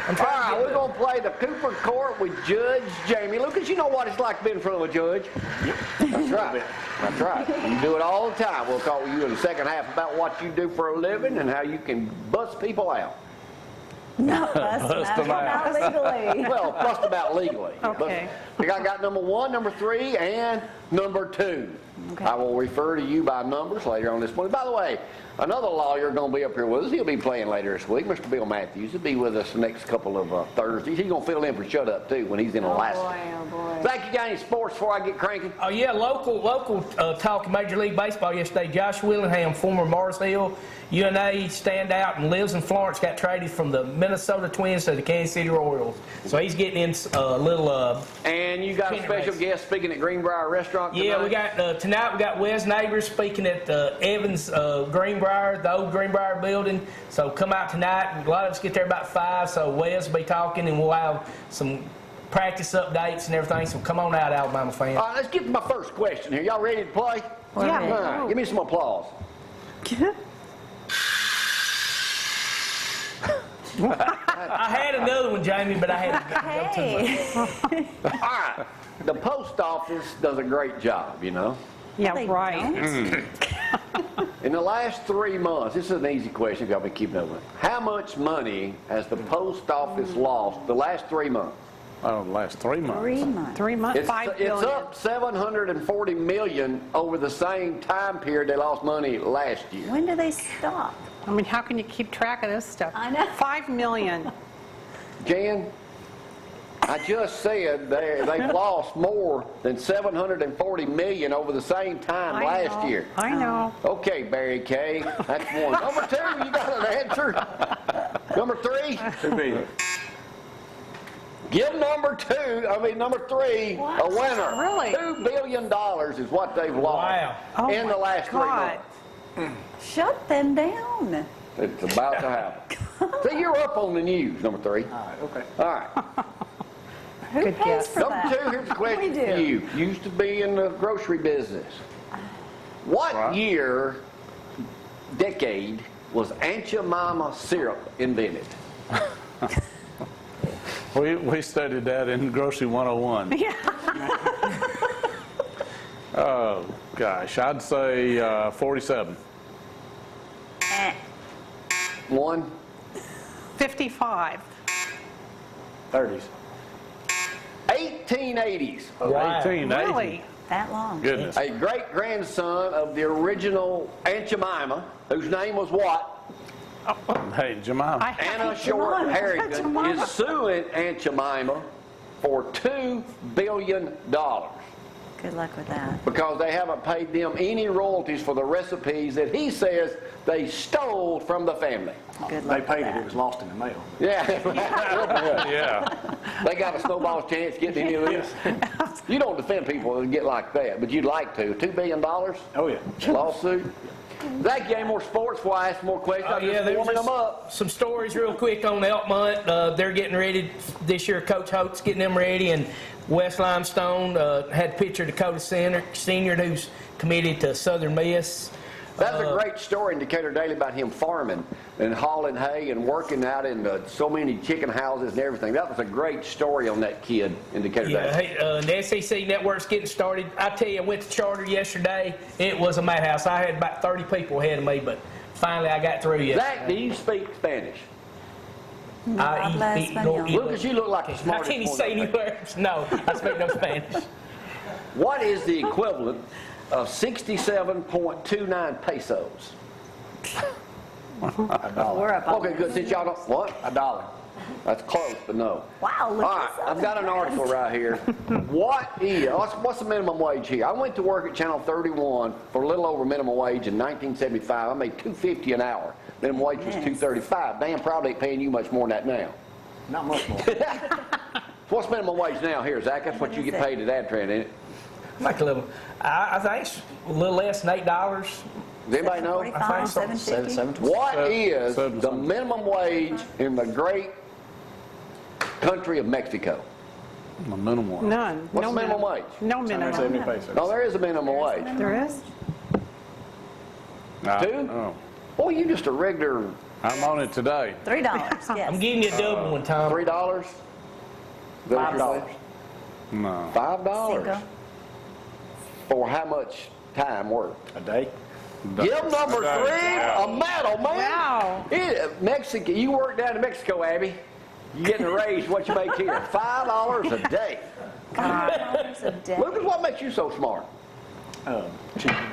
All right, we're going to play the Cooper Court with Judge Jamie. Lucas, you know what it's like being in front of a judge. That's right. That's right. You do it all the time. We'll talk with you in the second half about what you do for a living and how you can bust people out. No, bust them out legally. Well, bust them out legally. Okay. But I got number 1, number 3, and number 2. Okay. I will refer to you by numbers later on this morning. By the way, another lawyer going to be up here with us. He'll be playing later this week. Mr. Bill Matthews will be with us the next couple of Thursdays. He's going to fill in for Shut Up, too, when he's in Alaska. Oh, boy. Zach, you got any sports before I get cranking? Oh, yeah, local talk in Major League Baseball yesterday. Josh Willingham, former Mars Hill UNA standout and lives in Florence, got traded from the Minnesota Twins to the Kansas City Royals. So he's getting in a little... and you got a special guest speaking at Greenbrier Restaurant tonight? Yeah, we got tonight we got Wes Neighbors speaking at Evans Greenbrier, the old Greenbrier building. So come out tonight. A lot of us get there about 5, so Wes will be talking, and we'll have some practice updates and everything. So come on out, Alabama fans. All right, let's get to my first question here. Y'all ready to play? Yeah. All right, give me some applause. I had another one, Jamie, but I had to go too much. All right. The post office does a great job, you know. Yeah, right. In the last 3 months, this is an easy question if y'all been keeping up with it. How much money has the post office lost the last 3 months? Oh, the last 3 months. 3 months. 3 months, It's, 5 billion. it's up $740 million over the same time period they lost money last year. When do they stop? I mean, how can you keep track of this stuff? I know. 5 million. Jan, I just said they've lost more than $740 million over the same time last year. I know. Okay, Barry Kay, that's one. Number 2, you got an answer. Number 3? $2 billion. Give number 3 a winner. Really? $2 billion is what they've lost Oh in the my last 3 God. months. Shut them down. It's about to happen. See, you're up on the news, number 3. All right, okay. All right. Who Good pays guess. for Number that? 2, here's a question We for do. you. Used to be in the grocery business. What decade, was Aunt Jemima syrup invented? We studied that in Grocery 101. Yeah. Oh, gosh, I'd say 47. 1, 55. 30s. 1880s. Wow. 1880. Really? That long. Goodness. A great-grandson of the original Aunt Jemima, whose name was what? Hey, Jemima. Anna Short Harrington Jemima. is suing Aunt Jemima for $2 billion Good luck with that. because they haven't paid them any royalties for the recipes that he says they stole from the family. Good They luck paid with it. that. It was lost in the mail. Yeah. Yeah. They got a snowball's chance getting any of this. You don't defend people that get like that, but you'd like to. $2 billion Oh, yeah. lawsuit. Zach, you any more sports before I ask more questions? I'm just there's warming just them up. some stories real quick on Elkmont. They're getting ready this year. Coach Holt's getting them ready, and West Limestone had a picture of Dakota Senior, who's committed to Southern Miss. That's a great story in Decatur Daily about him farming and hauling hay and working out in so many chicken houses and everything. That was a great story on that kid in Decatur Yeah, Daily. hey, the SEC network's getting started. I tell you, I went to charter yesterday. It was a madhouse. I had about 30 people ahead of me, but finally I got through yesterday. Zach, do you speak Spanish? Habla español. Lucas, you look like the How smartest can you one say up any there. words? No, I speak no Spanish. What is the equivalent of 67.29 pesos? We're up on Okay, good. Since y'all don't, what? $1. That's close, but no. Wow, All look right, I've got an article right here. What's the minimum wage here? I went to work at Channel 31 for a little over minimum wage in 1975. I made $2.50 an hour. Minimum wage was $2.35. Dan probably ain't paying you much more than that now. Not much more. What's minimum wage now here, Zach? That's what you get paid at Adtran, ain't it? Like a little, I think it's a little less than $8. Does anybody know? 45, $7.50. What is Seven the something. minimum wage in the great country of Mexico? The minimum wage. None. What's no the minimum wage? No minimum. 170 pesos. No, there is a minimum wage. There is? Nah, 2? oh. Boy, you just a regular I'm on it today. $3, yes. I'm giving you a double one, Tom. $3? $5. No. $5? Cinco. For how much time worked? A day? Give number Okay. 3 Yeah. a medal, man. Wow. Mexico, you work down in Mexico, Abby. You getting a raise, what you make here? $5 a day. $5 a day. Lucas, what makes you so smart?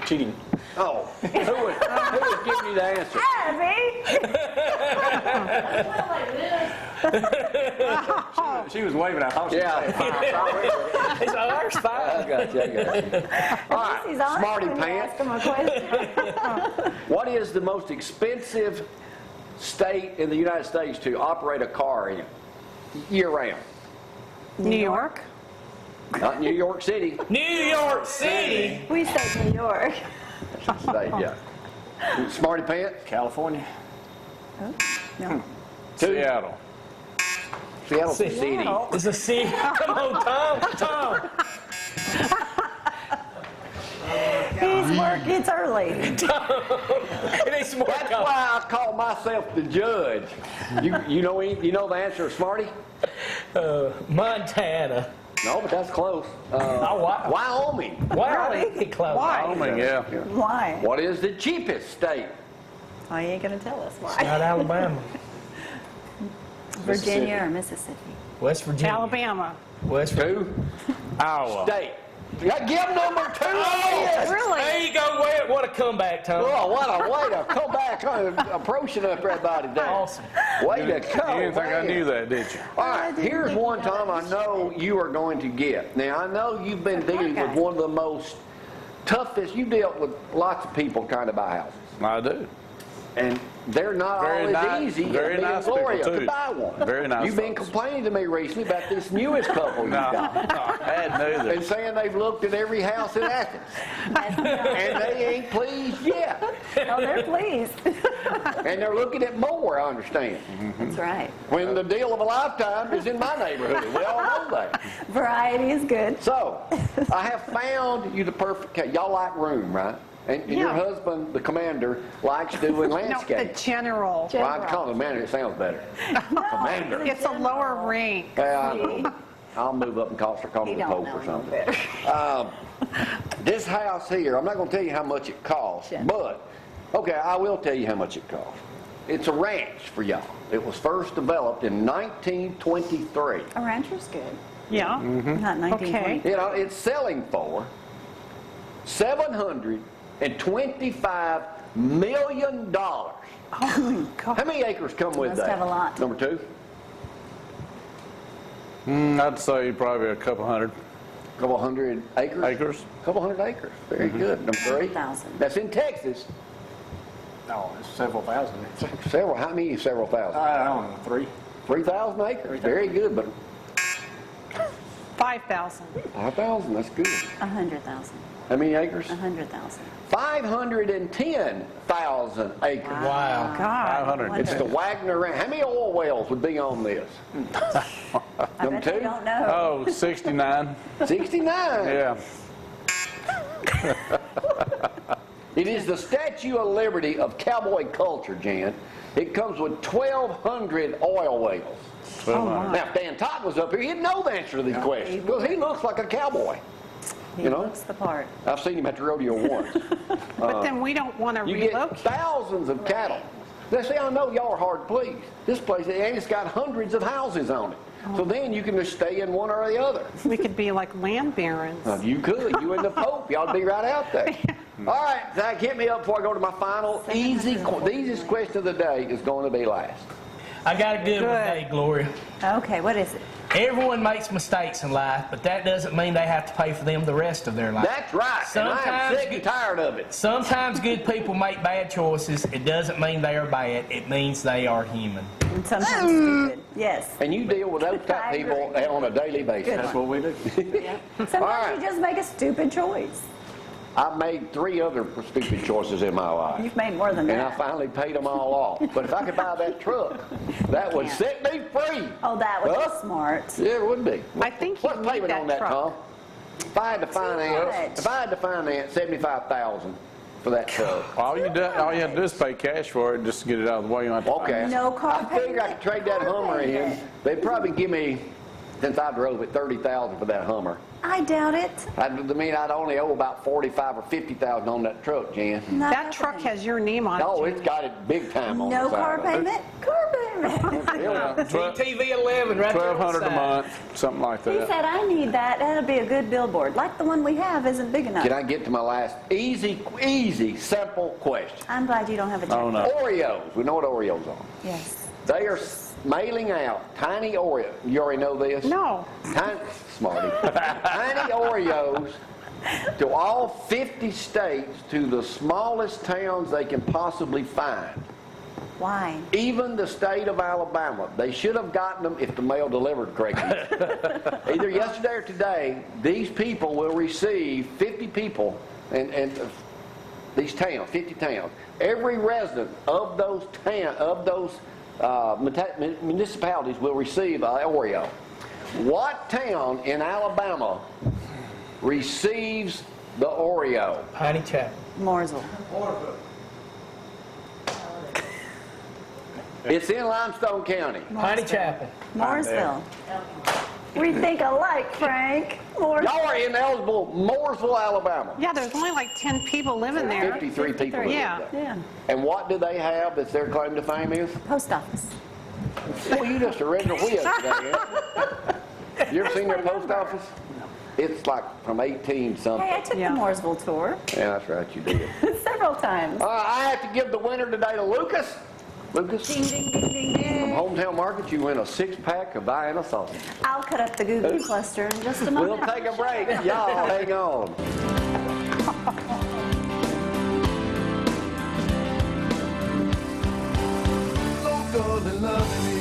Cheating. Oh, who was giving you the answer? Abby! She was waving. I thought she was Yeah. It's ours, I five. got you. All right, He's honest smarty when you ask him pants. a question. What is the most expensive state in the United States to operate a car in year-round? New York? Not New York City. New York City. We said New York. State, yeah. Smarty pants? California. No. Seattle. Seattle's a city. Seattle. It's a city. Come on, Tom. Tom. He's work, it's early. It ain't some more That's why I call myself the judge. You know the answer, Smarty? Montana. No, but that's close. Oh, wow. Wyoming. Wow, they close. Why? Wyoming, yeah. Why? What is the cheapest state? Oh, you ain't gonna tell us why. Not Alabama. Virginia or Mississippi? West Virginia. Alabama. West Virginia. Two Iowa. state. Give number 2 on this. Really? There you go. What a comeback, Tom. Oh, what a way to come back, approaching up everybody today. Awesome. Way to go. You didn't think I man. knew that, did you? All right, here's one, Tom, I know you are going to get. Now, I know you've been dealing with one of the most toughest, you dealt with lots of people trying to buy houses. I do. And they're not Very always nice- easy. very Me and nice Gloria people, to too. buy one. Very nice You've been folks. complaining to me recently about this newest couple you No, got. I hadn't And either. saying they've looked at every house in Athens. And they ain't pleased yet. Oh, they're pleased. And they're looking at more, I understand. That's right. When the deal of a lifetime is in my neighborhood. We all know that. Variety is good. So, I have found you the perfect case. Y'all like room, right? And your Yeah. husband, the commander, likes doing No, the landscape. general. Well, I call him commander, it sounds better. Commander. It's a lower rank. Yeah, I know. I'll move up and call He me the don't Pope know or any something. better. This house here, I'm not going to tell you how much it costs, Sure. but, okay, I will tell you how much it costs. It's a ranch for y'all. It was first developed in 1923. A rancher's good. Yeah. Not 1920. You know, it's selling for $725 million. Oh, my God. How many acres come with Must that? have a lot. Number 2? I'd say probably a couple hundred Couple hundred acres? acres. Couple hundred acres. Very good. Number 3? 100,000. That's in Texas. No, it's several thousand. Several, how many several thousand? I don't know, 3. 3,000 acres. Very good, but 5,000. 5,000, that's good. 100,000. How many acres? 100,000. 510,000 acres. Wow. God. 500. It's the Wagner Ranch. How many oil wells would be on this? I Number bet they 2? don't know. Oh, 69. 69. Yeah. It is the Statue of Liberty of cowboy culture, Jan. It comes with 1,200 oil wells. Now, if Dan Todd was up here, he'd know the answer to these questions because he looks like a cowboy. He you know? looks the part. I've seen him at the rodeo once. But then we don't want to You get relocate. thousands of cattle. Now, see, I know y'all are hard to please. This place, and it's got hundreds of houses on it. So then you can just stay in one or the other. We could be like land barons. You could. You and the Pope. Y'all be right out there. All right, Zach, hit me up before I go to my final the easiest question of the day is going to be last. I got a good one Good. today, Gloria. Okay, what is it? Everyone makes mistakes in life, but that doesn't mean they have to pay for them the rest of their life. That's right. And I am Sometimes sick and tired of it. Sometimes good people make bad choices. It doesn't mean they are bad. It means they are human. And sometimes stupid. Yes. And you deal with those type I of people agree. on a daily basis. Good That's what we do. Sometimes right. you just make a stupid choice. I've made 3 other stupid choices in my life. You've made more than And I that. finally paid them all off. But if I could buy that truck, that would can't. set me free. Oh, that was Huh? smart. Yeah, it would be. I think you What's need payment that on that, truck. Tom? If I had to finance, much. if I had to finance $75,000 for that truck. All you have to do is pay cash for it, just to get it out of the way. You don't have to Okay. No car I figure I could trade that Hummer in. payment. They'd probably give me, since I drove it, $30,000 for that Hummer. I doubt it. I mean, I'd only owe about $45,000 or $50,000 on that truck, Jan. Not That truck has your name on it. No, too. it's got it big time on No the side car of it. payment? Car payment. TV 11 right there on the $1,200 a side. month, something like He that. said, I need that. That'll be a good billboard. Like the one we have isn't big enough. Can I get to my last easy, simple question? I'm glad you don't have a jacket. Oh, no. Oreos. We know what Oreos are. Yes. They are mailing out tiny Oreos. You already know this? No. Tiny, smarty. Tiny Oreos to all 50 states, to the smallest towns they can possibly find. Why? Even the state of Alabama. They should have gotten them if the mail delivered correctly. Either yesterday or today, these people will receive 50 people and these towns, 50 towns. Every resident of those municipalities will receive an Oreo. What town in Alabama receives the Oreo? Piney Chapel. Mooresville. It's in Limestone County. Piney Chapel. Mooresville. We think alike, Frank. Mooresville. Y'all are ineligible, Mooresville, Alabama. Yeah, there's only like 10 people living there. 53 people live Yeah. there. Yeah. And what do they have that's their claim to fame is? Post office. Well, you just a regular whiz today, ain't you? You ever seen their post office? It's like from 18 something. Hey, I took Yeah. the Mooresville tour Yeah, that's right, you did. several times. I have to give the winner today to Lucas. Lucas, Ding, ding, ding, ding, from ding. Hometown Market, you win a 6-pack of Vienna sausage. I'll cut up the Goo Goo cluster in just a moment. We'll take a break. Y'all hang on. Local and loving